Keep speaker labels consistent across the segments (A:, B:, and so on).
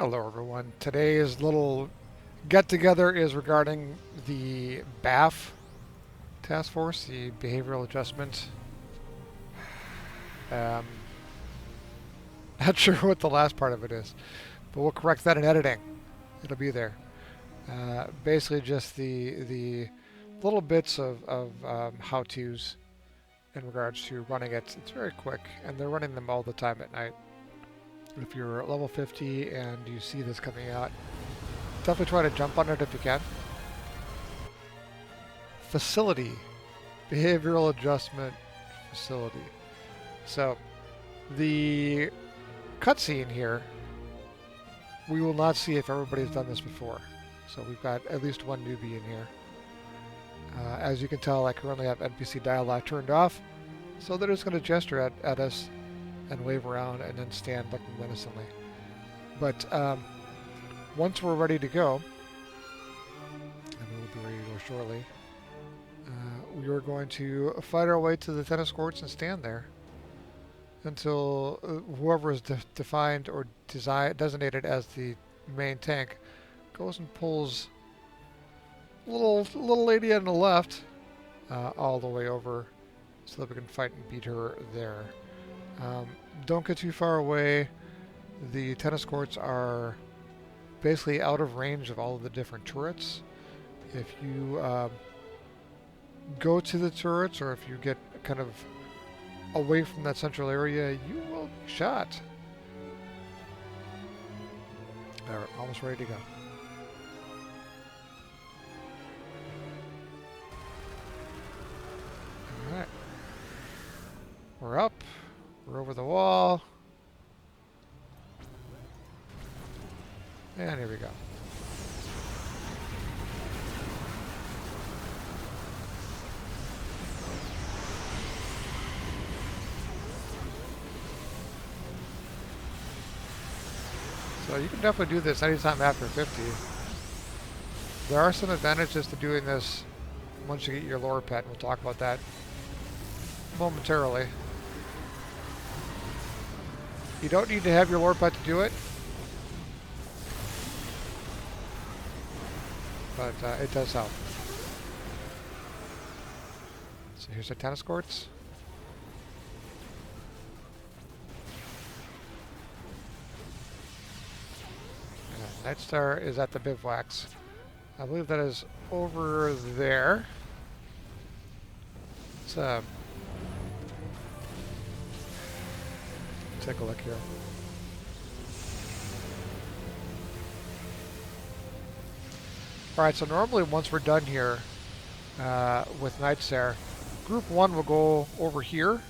A: Hello everyone. Today's little get-together is regarding the B.A.F task force, the behavioral adjustment. Um, Not sure what the last part of it is, but we'll correct that in editing. It'll be there. Basically just the little bits of how-tos in regards to running it. It's very quick, and they're running them all the time at night. If you're level 50 and you see this coming out, definitely try to jump on it if you can. Facility. Behavioral adjustment facility. So, the cutscene here, we will not see if everybody's done this before. So we've got at least one newbie in here. As you can tell, I currently have NPC dialogue turned off, so they're just going to gesture at us and wave around and then stand looking menacingly. But once we're ready to go, and we will be ready to go shortly, we are going to fight our way to the tennis courts and stand there until whoever is defined or designated as the main tank goes and pulls little lady on the left all the way over so that we can fight and beat her there. Don't get too far away. The tennis courts are basically out of range of all of the different turrets. If you go to the turrets, or if you get kind of away from that central area, you will be shot. Alright, almost ready to go. Alright. We're up. We're over the wall. And here we go. So you can definitely do this anytime after 50. There are some advantages to doing this once you get your lore pet. We'll talk about that momentarily. You don't need to have your lore pet to do it, but it does help. So here's the tennis courts. And Nightstar is at the bivouacs. I believe that is over there. Let's take a look here. Alright, so normally once we're done here with Nightstare, Group 1 will go over here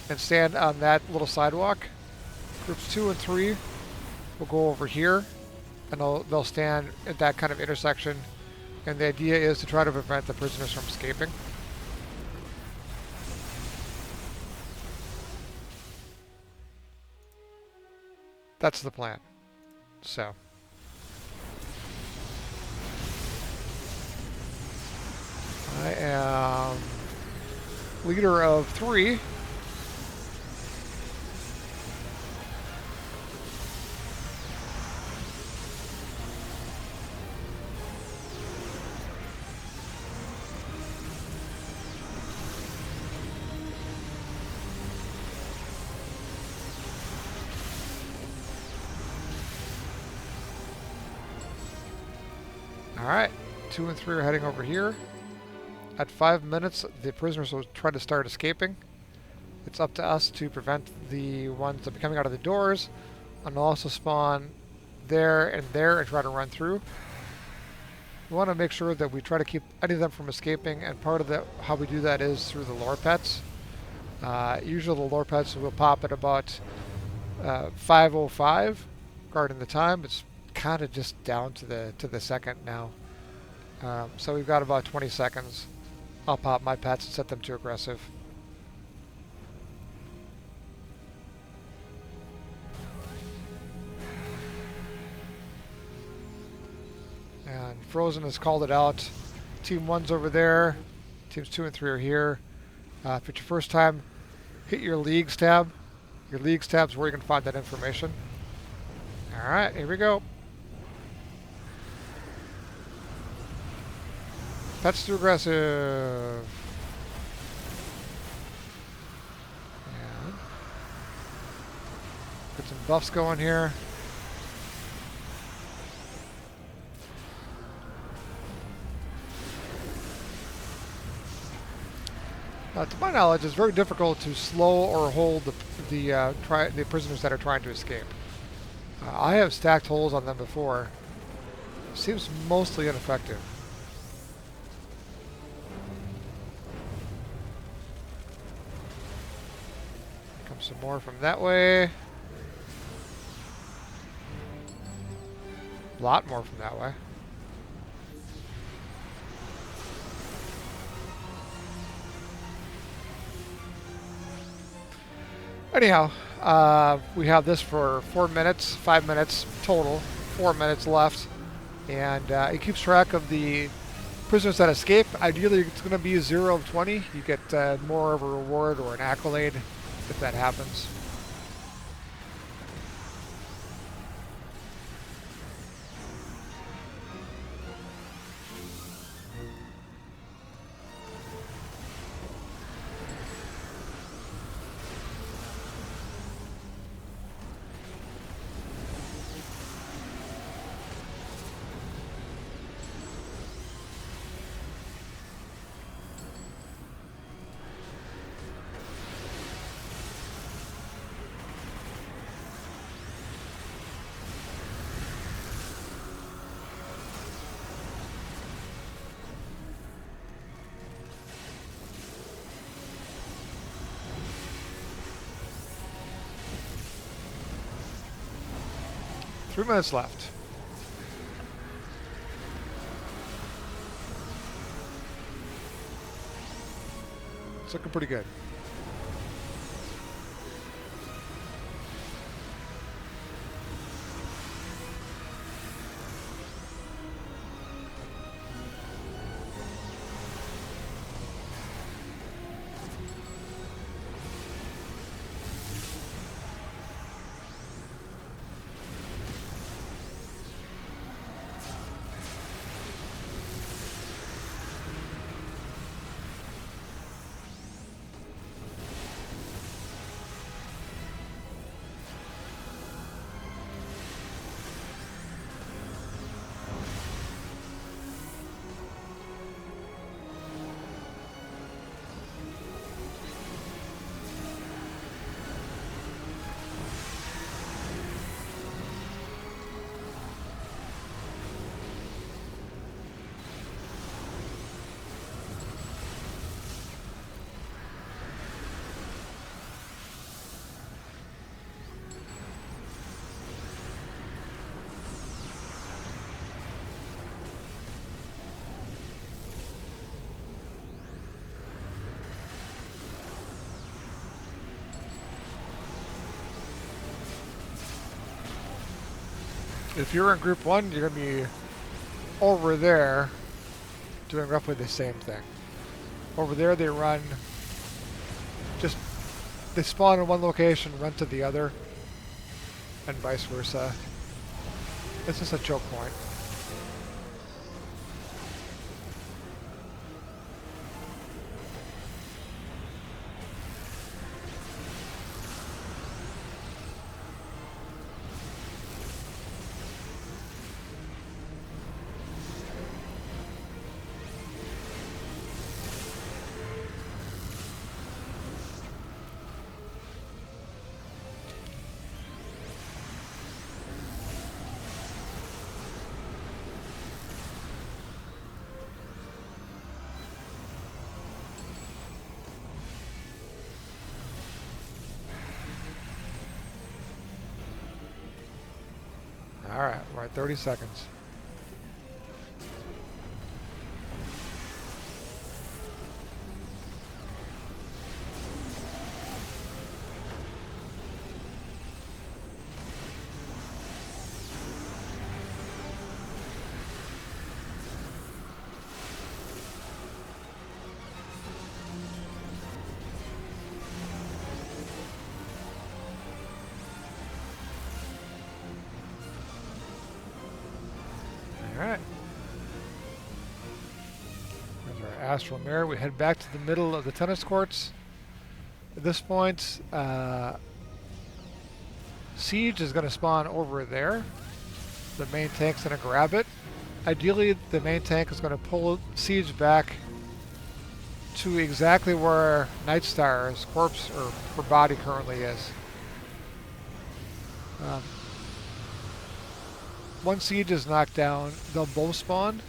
A: and stand on that little sidewalk. Groups 2 and 3 will go over here, and they'll stand at that kind of intersection. And the idea is to try to prevent the prisoners from escaping. That's the plan. So. I am leader of 3. Alright, 2 and 3 are heading over here. At 5 minutes, the prisoners will try to start escaping. It's up to us to prevent the ones that are coming out of the doors, and they'll also spawn there and try to run through. We want to make sure that we try to keep any of them from escaping, and part of how we do that is through the lore pets. Usually the lore pets will pop at about 5:05, guarding the time. It's kind of just down to the second now. So we've got about 20 seconds. I'll pop my pets and set them to aggressive. And Frozen has called it out. Team 1's over there. Teams 2 and 3 are here. If it's your first time, hit your Leagues tab. Your Leagues tab is where you can find that information. Alright, here we go. That's too aggressive. Yeah. Get some buffs going here. To my knowledge, it's very difficult to slow or hold the prisoners that are trying to escape. I have stacked holes on them before. Seems mostly ineffective. Comes some more from that way. A lot more from that way. Anyhow, we have this for 4 minutes, 5 minutes total, 4 minutes left, and it keeps track of the prisoners that escape. Ideally, it's going to be 0 of 20. You get more of a reward or an accolade if that happens. Three minutes left. It's looking pretty good. If you're in group 1, you're going to be over there doing roughly the same thing. Over there they run, they spawn in one location, run to the other, and vice versa. It's just a choke point. Alright, we're at 30 seconds. Alright. There's our astral mirror. We head back to the middle of the tennis courts. At this point, Siege is going to spawn over there. The main tank's going to grab it. Ideally, the main tank is going to pull Siege back to exactly where Nightstar's corpse or her body currently is. Once Siege is knocked down, they'll both spawn,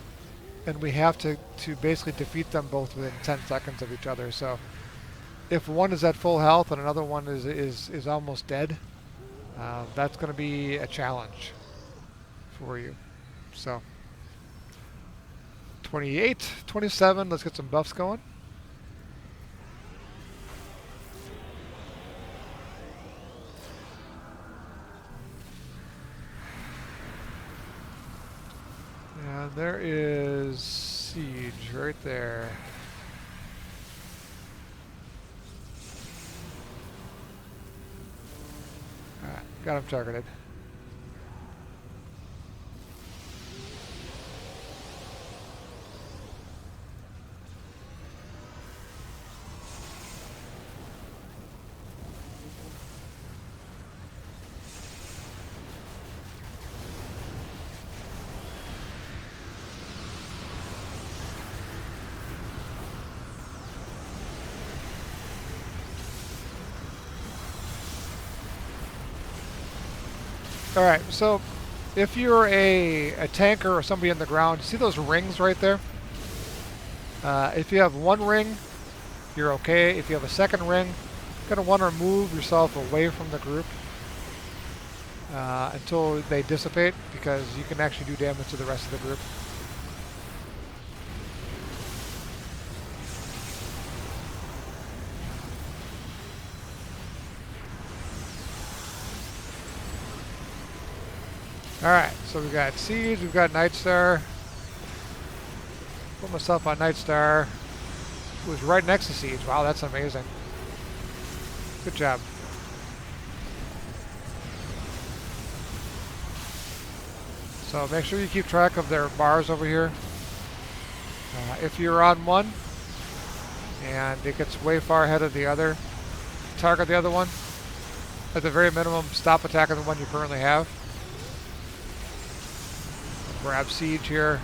A: and we have to basically defeat them both within 10 seconds of each other. So if one is at full health and another one is almost dead, that's going to be a challenge for you. So 28, 27, let's get some buffs going. And there is Siege right there. Alright, got him targeted. Alright, so if you're a tanker or somebody on the ground, you see those rings right there? If you have one ring, you're okay. If you have a second ring, you're going to want to move yourself away from the group until they dissipate, because you can actually do damage to the rest of the group. Alright, so we've got Siege, we've got Nightstar. Put myself on Nightstar, who was right next to Siege. Wow, that's amazing. Good job. So make sure you keep track of their bars over here. If you're on one and it gets way far ahead of the other, target the other one. At the very minimum, stop attacking the one you currently have. Grab Siege here.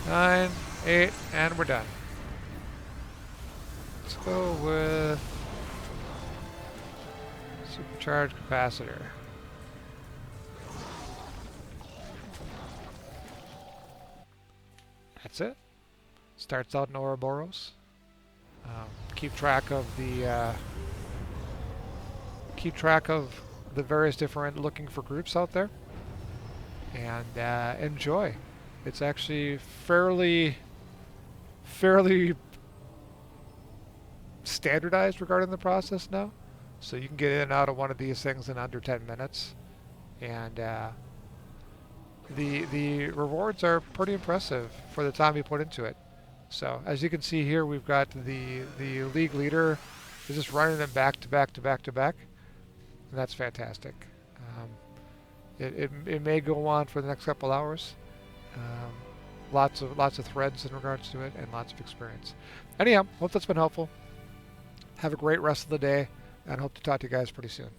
A: Nine, 8, and we're done. Let's go with supercharged capacitor. That's it. Starts out in Ouroboros. Keep track of the various different looking for groups out there, and enjoy. It's actually fairly standardized regarding the process now, so you can get in and out of one of these things in under 10 minutes, and the rewards are pretty impressive for the time you put into it. So as you can see here, we've got the league leader is just running them back to back to back to back, and that's fantastic. It may go on for the next couple hours. Lots of threads in regards to it, and lots of experience. Anyhow, hope that's been helpful. Have a great rest of the day, and hope to talk to you guys pretty soon.